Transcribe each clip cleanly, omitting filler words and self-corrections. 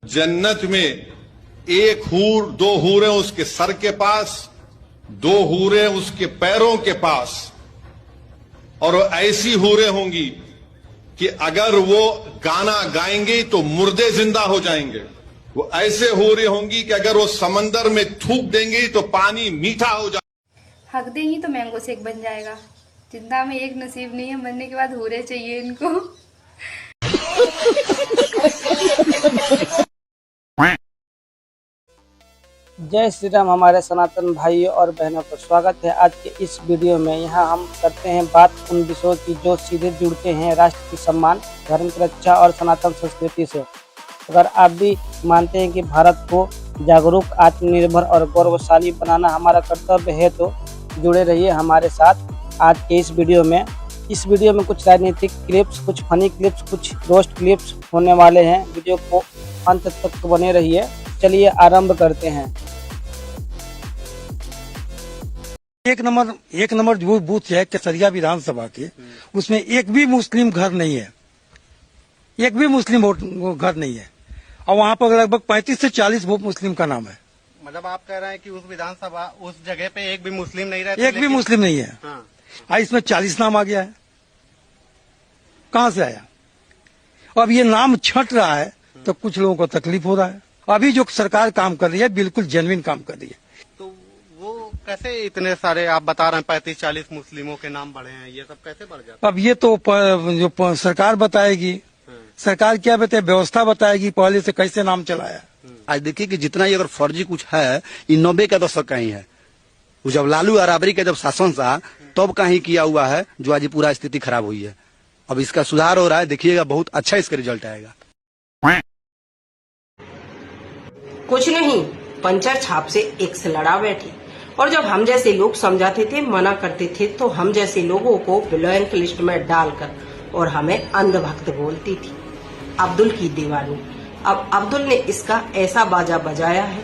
जन्नत में एक हूर, दो हूरें उसके सर के पास, दो हूरें उसके पैरों के पास, और वो ऐसी हूरें होंगी कि अगर वो गाना गाएंगे तो मुर्दे जिंदा हो जाएंगे। वो ऐसे हूरें होंगी कि अगर वो समंदर में थूक देंगी तो पानी मीठा हो जाएगा। हक देंगी तो मैंगो शेक बन जाएगा। जिंदा में एक नसीब नहीं है, मरने के बाद हूरें चाहिए इनको। जय श्री राम हमारे सनातन भाइयों और बहनों को स्वागत है आज के इस वीडियो में। यहाँ हम करते हैं बात उन विषयों की जो सीधे जुड़ते हैं राष्ट्र की सम्मान, धर्म की रक्षा और सनातन संस्कृति से। अगर आप भी मानते हैं कि भारत को जागरूक, आत्मनिर्भर और गौरवशाली बनाना हमारा कर्तव्य है तो जुड़े रहिए हमारे साथ आज के इस वीडियो में। इस वीडियो में कुछ राजनीतिक क्लिप्स, कुछ फनी क्लिप्स, कुछ रोस्ट क्लिप्स होने वाले हैं। वीडियो को अंत तक बने रहिए। चलिए आरंभ करते हैं। एक नंबर जो बूथ है केसरिया विधानसभा के, उसमें एक भी मुस्लिम घर नहीं है, एक भी मुस्लिम घर नहीं है, और वहाँ पर लगभग 35 से 40 वोट मुस्लिम का नाम है। मतलब आप कह रहे हैं कि उस विधानसभा, उस जगह पे एक भी मुस्लिम नहीं रहते? एक भी मुस्लिम नहीं है। हाँ। इसमें 40 नाम आ गया है, कहाँ से आया? अब ये नाम छंट रहा है तो कुछ लोगों को तकलीफ हो रहा है। अभी जो सरकार काम कर रही है बिल्कुल जेन्युइन काम कर रही है। तो वो कैसे इतने सारे आप बता रहे हैं 35-40 मुस्लिमों के नाम बढ़े हैं, ये सब कैसे बढ़ जाता है? अब ये तो जो सरकार बताएगी, सरकार क्या बताए, व्यवस्था बताएगी पहले से कैसे नाम चलाया। आज देखिए कि जितना ये अगर फर्जी कुछ है, ये 90 का दशक का ही है। वो जब लालू अराबरी का जब शासन था तब का ही किया हुआ है, जो आज पूरा स्थिति खराब हुई है। अब इसका सुधार हो रहा है, देखिएगा बहुत अच्छा इसका रिजल्ट आएगा। कुछ नहीं, पंचर छाप से एक से लड़ा बैठी। और जब हम जैसे लोग समझाते थे, मना करते थे, तो हम जैसे लोगों को ब्लैंक लिस्ट में डालकर और हमें अंधभक्त बोलती थी। अब्दुल की दीवानी। अब अब्दुल ने इसका ऐसा बाजा बजाया है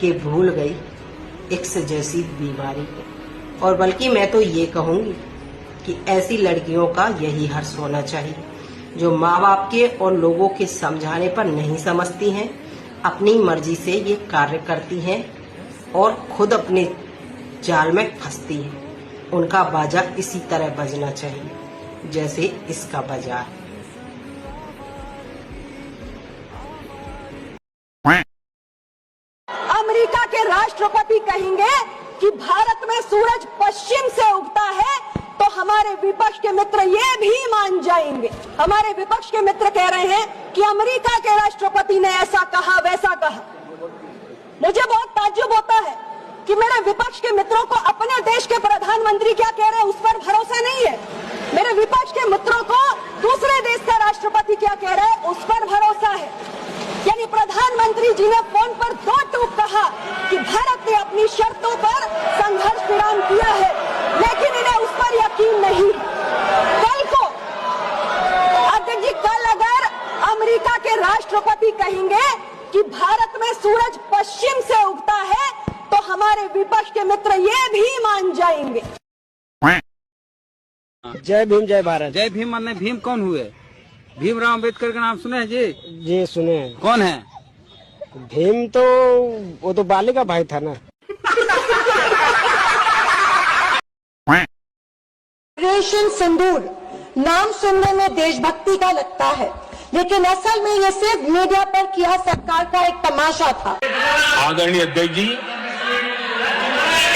कि भूल गई एक्स जैसी बीमारी को। और बल्कि मैं तो ये कहूंगी कि ऐसी लड़कियों का यही हर्ष होना चाहिए, जो माँ बाप के और लोगों के समझाने पर नहीं समझती हैं, अपनी मर्जी से ये कार्य करती हैं और खुद अपने जाल में फंसती हैं। उनका बाजा इसी तरह बजना चाहिए जैसे इसका बजा है। अमेरिका के राष्ट्रपति कहेंगे कि भारत में सूरज पश्चिम से उगता है तो हमारे विपक्ष के मित्र ये भी मान जाएंगे। हमारे विपक्ष के मित्र कह रहे हैं कि अमेरिका के राष्ट्रपति ने ऐसा कहा, वैसा कहा। मुझे बहुत ताज्जुब होता है कि मेरे विपक्ष के मित्रों को अपने देश के प्रधानमंत्री क्या कह रहे हैं उस पर भरोसा नहीं है। मेरे विपक्ष के मित्रों को दूसरे देश का राष्ट्रपति क्या कह रहे हैं उस पर भरोसा है। यानी प्रधानमंत्री जी ने फोन पर 2 टूक कहा कि भारत ने अपनी शर्तों पर संघर्ष विराम किया है, लेकिन इन्हें उस पर यकीन नहीं। कल को अध्यक्ष जी, कल अगर अमेरिका के राष्ट्रपति कहेंगे कि भारत में सूरज पश्चिम से उगता है तो हमारे विपक्ष के मित्र ये भी मान जाएंगे। जय भीम, जय भारत। जय भीम माने भीम कौन हुए? भीमराव अम्बेडकर का नाम सुने हैं जी? जी सुने हैं। कौन है भीम? तो वो तो बाली का भाई था ना। ऑपरेशन सिंदूर नाम सुनने में देशभक्ति का लगता है, लेकिन असल में ये सिर्फ मीडिया पर किया सरकार का एक तमाशा था। आदरणीय अध्यक्ष जी,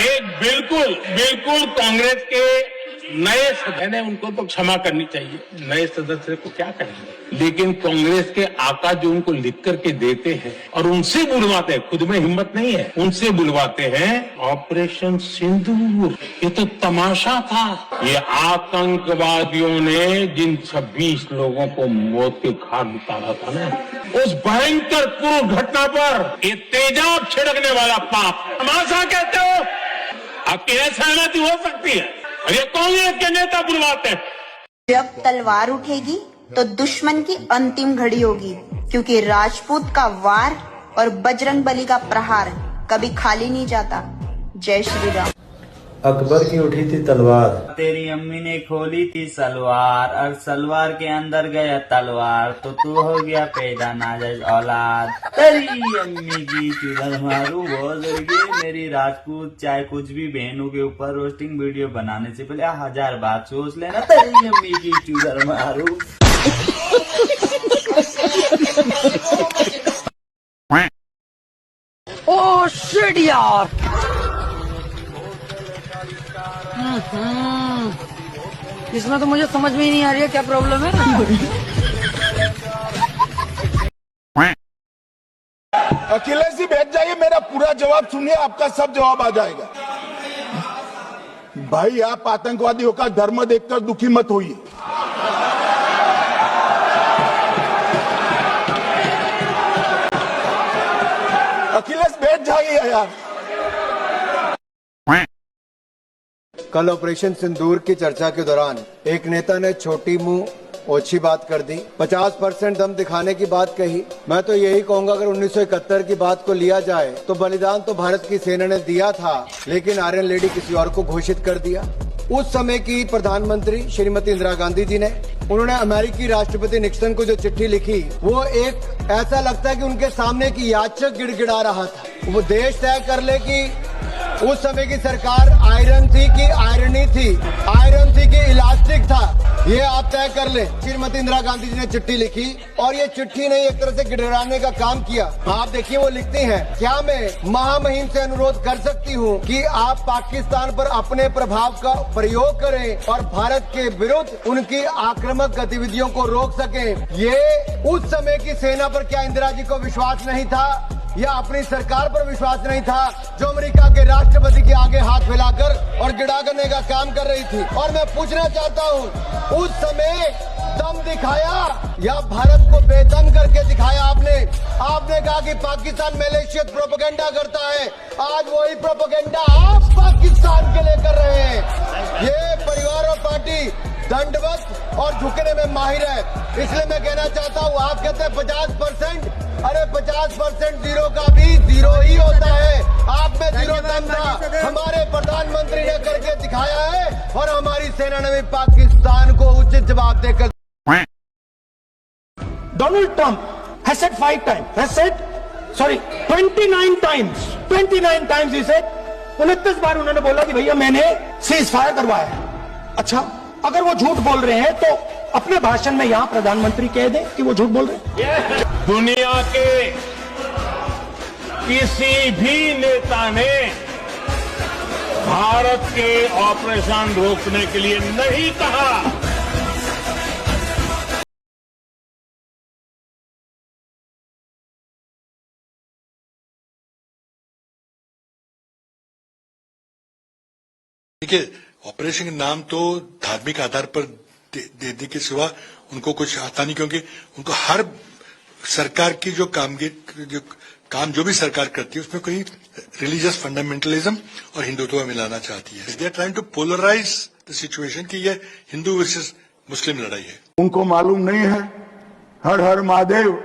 एक बिल्कुल कांग्रेस के नए सदस्य, उनको तो क्षमा करनी चाहिए, नए सदस्य को क्या करेंगे, लेकिन कांग्रेस के आका जो उनको लिख करके देते हैं और उनसे बुलवाते हैं, खुद में हिम्मत नहीं है, उनसे बुलवाते हैं ऑपरेशन सिंदूर। ये तो तमाशा था। ये आतंकवादियों ने जिन 26 लोगों को मौत के घाट उतारा था ना, उस भयंकर पूर्व घटना पर ये तेजाब छिड़कने वाला पाप तमाशा कहते हो? आपकी सहमति हो सकती है? ये कांग्रेस के नेता बुलवाते हैं। जब तलवार उठेगी तो दुश्मन की अंतिम घड़ी होगी, क्योंकि राजपूत का वार और बजरंग बली का प्रहार कभी खाली नहीं जाता। जय श्री राम। अकबर की उठी थी तलवार। तेरी अम्मी ने खोली थी सलवार और सलवार के अंदर गया तलवार, तो तू हो गया पैदा नाजायज औलाद। तेरी अम्मी की चुड़ैल मारू बहुत लड़की मेरी राजपूत। चाहे कुछ भी बहनों के ऊपर रोस्टिंग वीडियो बनाने से पहले 1000 बात सोच लेना। तेरी अम्मी की चुड़ैल मारू। ओ शिट यार। इसमें तो मुझे समझ में ही नहीं आ रही है क्या प्रॉब्लम है। अखिलेश जी बैठ जाइए, मेरा पूरा जवाब सुनिए, आपका सब जवाब आ जाएगा। भाई आप आतंकवादियों का धर्म देखकर दुखी मत होइए। अखिलेश बैठ जाइए यार। कल ऑपरेशन सिंदूर की चर्चा के दौरान एक नेता ने छोटी मुंह ओछी बात कर दी, 50% दम दिखाने की बात कही। मैं तो यही कहूंगा, अगर 1971 की बात को लिया जाए तो बलिदान तो भारत की सेना ने दिया था, लेकिन आयरन लेडी किसी और को घोषित कर दिया। उस समय की प्रधानमंत्री श्रीमती इंदिरा गांधी जी ने, उन्होंने अमेरिकी राष्ट्रपति निक्सन को जो चिट्ठी लिखी, वो एक ऐसा लगता है कि उनके सामने की याचक गिड़गिड़ा रहा था। वो देश तय कर ले कि उस समय की सरकार आयरन थी कि आयरनी थी, आयरन थी कि इलास्टिक था, ये आप तय कर ले। श्रीमती इंदिरा गांधी जी ने चिट्ठी लिखी और ये चिट्ठी ने एक तरह से गिड़गिड़ाने का काम किया। आप देखिए वो लिखती हैं, क्या मैं महामहिम से अनुरोध कर सकती हूँ कि आप पाकिस्तान पर अपने प्रभाव का प्रयोग करें और भारत के विरुद्ध उनकी आक्रामक गतिविधियों को रोक सकें। ये उस समय की सेना पर क्या इंदिरा जी को विश्वास नहीं था या अपनी सरकार पर विश्वास नहीं था, जो अमेरिका के राष्ट्रपति के आगे हाथ फैलाकर और गिड़ा करने का काम कर रही थी? और मैं पूछना चाहता हूँ, उस समय दम दिखाया या भारत को बेदम करके दिखाया आपने? आपने कहा कि पाकिस्तान मैलेशियस प्रोपेगेंडा करता है, आज वही प्रोपेगेंडा आप पाकिस्तान के लिए कर रहे हैं। ये परिवार और पार्टी दंडवत और झुकने में माहिर है, इसलिए मैं कहना चाहता हूँ, आप कहते हैं 50%, अरे 50% जीरो का भी जीरो ही होता है। आप में जीरो दम था, हमारे प्रधानमंत्री ने करके दिखाया है और हमारी सेना ने भी पाकिस्तान को उचित जवाब देकर। Donald Trump has said 5 times, has said, sorry, 29 times, 29 times he said, 29 बार उन्होंने बोला कि भैया मैंने सीज फायर करवाया। अच्छा, अगर वो झूठ बोल रहे हैं तो अपने भाषण में यहाँ प्रधानमंत्री कह दें कि वो झूठ बोल रहे हैं। दुनिया के किसी भी नेता ने भारत के ऑपरेशन रोकने के लिए नहीं कहा। देखिए, ऑपरेशन का नाम तो धार्मिक आधार पर देने के सिवा उनको कुछ आता नहीं, क्योंकि उनको हर सरकार की जो काम जो भी सरकार करती है उसमें कोई रिलीजियस फंडामेंटलिज्म और हिंदुत्व मिलाना चाहती है। They are trying to polarize the situation कि ये हिंदू वर्सेस मुस्लिम लड़ाई है। उनको मालूम नहीं है हर हर महादेव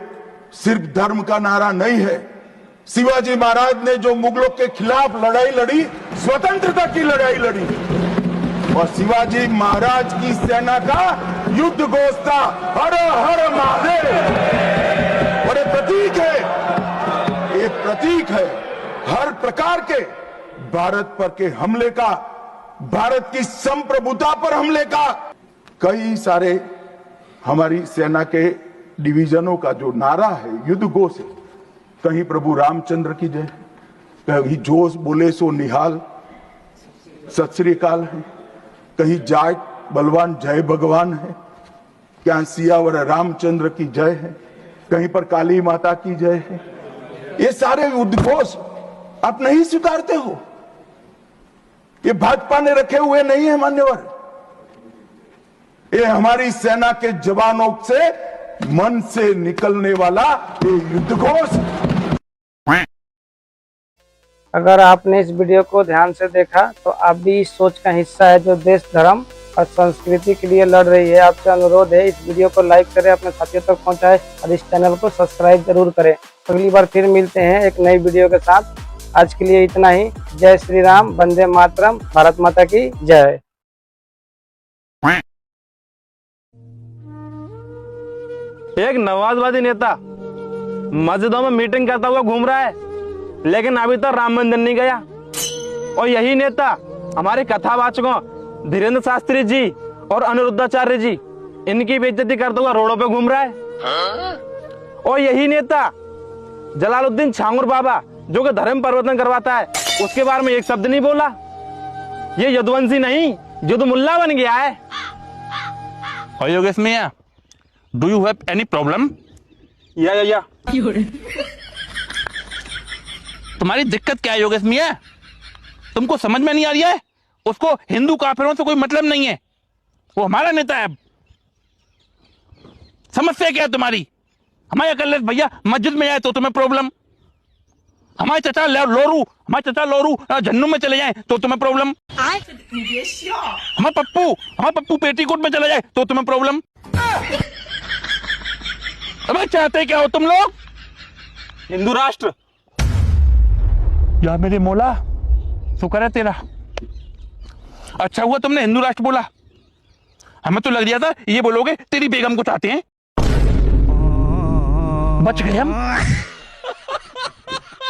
सिर्फ धर्म का नारा नहीं है। शिवाजी महाराज ने जो मुगलों के खिलाफ लड़ाई लड़ी, स्वतंत्रता की लड़ाई लड़ी, और शिवाजी महाराज की सेना का युद्ध घोष था हर हर महादेव। और ये प्रतीक है, ये प्रतीक है हर प्रकार के भारत पर के हमले का, भारत की संप्रभुता पर हमले का। कई सारे हमारी सेना के डिवीजनों का जो नारा है, युद्ध घोष है, कहीं प्रभु रामचंद्र की जय, कहीं जोश बोले सो निहाल सत श्री अकाल है, कहीं जाट बलवान जय भगवान है, क्या सियावर रामचंद्र की जय है, कहीं पर काली माता की जय है। ये सारे उद्घोष आप नहीं स्वीकारते हो, ये भाजपा ने रखे हुए नहीं है मान्यवर, ये हमारी सेना के जवानों से मन से निकलने वाला ये युद्धघोष। अगर आपने इस वीडियो को ध्यान से देखा तो आप भी इस सोच का हिस्सा है जो देश, धर्म और संस्कृति के लिए लड़ रही है। आपसे अनुरोध है, इस वीडियो को लाइक करें, अपने साथियों तक पहुंचाएं और इस चैनल को सब्सक्राइब जरूर करें। अगली बार फिर मिलते हैं एक नई वीडियो के साथ। आज के लिए इतना ही। जय श्री राम, वंदे मातरम, भारत माता की जय। एक नवाजवादी नेता मस्जिदों में मीटिंग करता हुआ घूम रहा है, लेकिन अभी तक राम मंदिर नहीं गया। और यही नेता हमारे कथावाचकों धीरेन्द्र शास्त्री जी और अनिरुद्धाचार्य जी, इनकी बेइज्जती करता हुआ रोडों पे घूम रहा है। और यही नेता जलालुद्दीन छांगुर बाबा, जो कि धर्म परिवर्तन करवाता है, उसके बारे में एक शब्द नहीं बोला। ये यदुवंशी नहीं, यदु मुल्ला बन गया है। और योगेश मियां, do you have any problem? या तुम्हारी दिक्कत क्या है योगेश मियां? तुमको समझ में नहीं आ रही है? उसको हिंदू काफिरों से कोई मतलब नहीं है, वो हमारा नेता है। समस्या क्या है तुम्हारी? हमारे अकल भैया मस्जिद में आए तो तुम्हें प्रॉब्लम, हमारे चाचा लोरू झन्नू में चले जाए तो तुम्हें प्रॉब्लम, हमारे पप्पू पेटीकोट में चले जाए तो तुम्हें प्रॉब्लम। अब चाहते क्या हो तुम लोग? हिंदू राष्ट्र। या मेरे मौला, शुक्र है तेरा, अच्छा हुआ तुमने हिंदू राष्ट्र बोला। हमें तो लग गया था ये बोलोगे तेरी बेगम को चाहते हैं। बच गए हम।